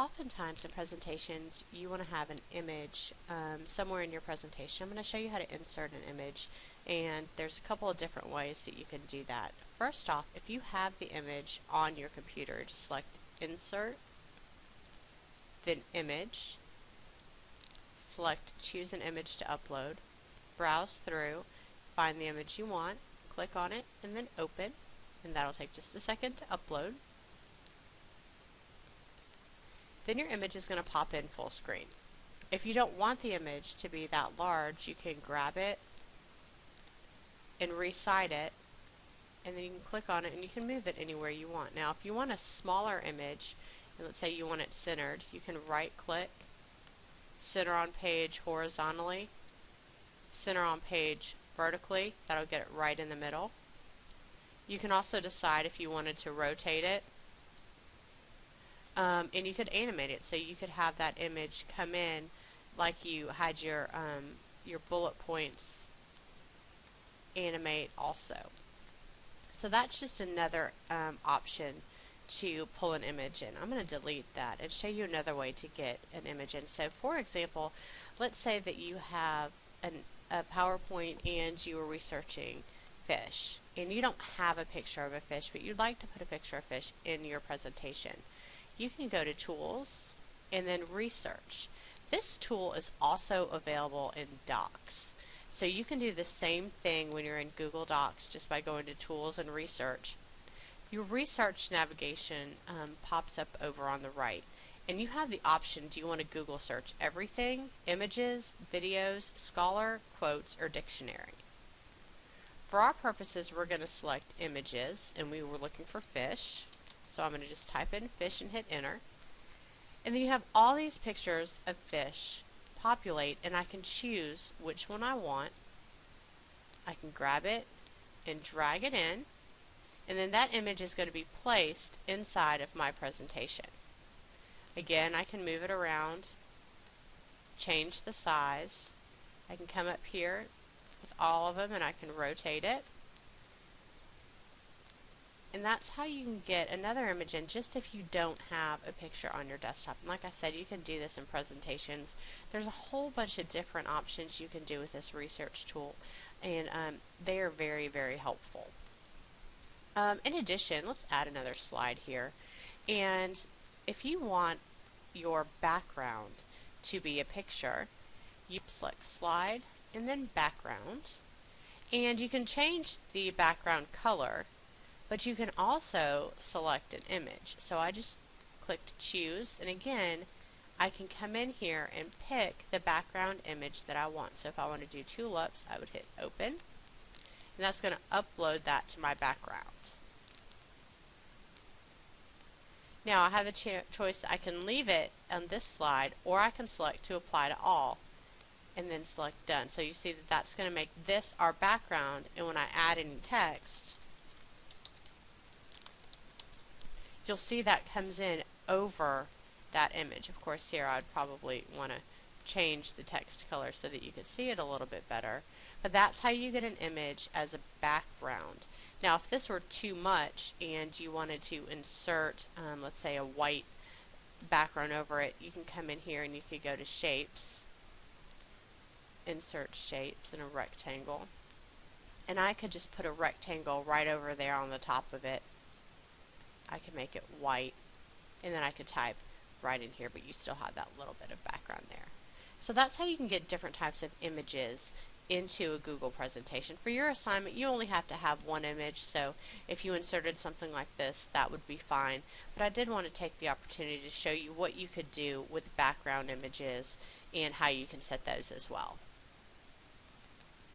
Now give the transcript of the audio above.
Oftentimes in presentations you want to have an image somewhere in your presentation. I'm going to show you how to insert an image, and there's a couple of different ways that you can do that. First off, if you have the image on your computer, just select Insert, then Image, select Choose an Image to Upload, browse through, find the image you want, click on it, and then Open, and that'll take just a second to upload. Then your image is going to pop in full screen. If you don't want the image to be that large, you can grab it and resize it, and then you can click on it and you can move it anywhere you want. Now if you want a smaller image, and let's say you want it centered, you can right click, center on page horizontally, center on page vertically. That'll get it right in the middle. You can also decide if you wanted to rotate it, and you could animate it, so you could have that image come in like you had your bullet points animate also. So that's just another option to pull an image in. I'm going to delete that and show you another way to get an image in. So for example, let's say that you have a PowerPoint and you are researching fish, and you don't have a picture of a fish, but you'd like to put a picture of fish in your presentation. You can go to Tools and then Research. This tool is also available in Docs. So you can do the same thing when you're in Google Docs just by going to Tools and Research. Your Research navigation pops up over on the right, and you have the option: do you want to Google search everything, images, videos, scholar, quotes, or dictionary? For our purposes, we're going to select images, and we were looking for fish. So I'm going to just type in fish and hit enter. And then you have all these pictures of fish populate, and I can choose which one I want. I can grab it and drag it in, and then that image is going to be placed inside of my presentation. Again, I can move it around, change the size. I can come up here with all of them and I can rotate it. And that's how you can get another image in, just if you don't have a picture on your desktop. And like I said, you can do this in presentations. There's a whole bunch of different options you can do with this research tool, and they are very, very helpful. In addition, let's add another slide here. And if you want your background to be a picture, you select Slide and then Background. And you can change the background color, but you can also select an image. So I just clicked Choose, and again, I can come in here and pick the background image that I want. So if I want to do tulips, I would hit Open, and that's going to upload that to my background. Now I have the choice: I can leave it on this slide, or I can select to apply to all, and then select Done. So you see that that's going to make this our background, and when I add any text, you'll see that comes in over that image. Of course, here I'd probably want to change the text color so that you can see it a little bit better. But that's how you get an image as a background. Now, if this were too much and you wanted to insert, let's say, a white background over it, you can come in here and you could go to Shapes, Insert Shapes, and a rectangle. And I could just put a rectangle right over there on the top of it. I could make it white, and then I could type right in here, but you still have that little bit of background there. So that's how you can get different types of images into a Google presentation. For your assignment, you only have to have one image, so if you inserted something like this, that would be fine. But I did want to take the opportunity to show you what you could do with background images and how you can set those as well.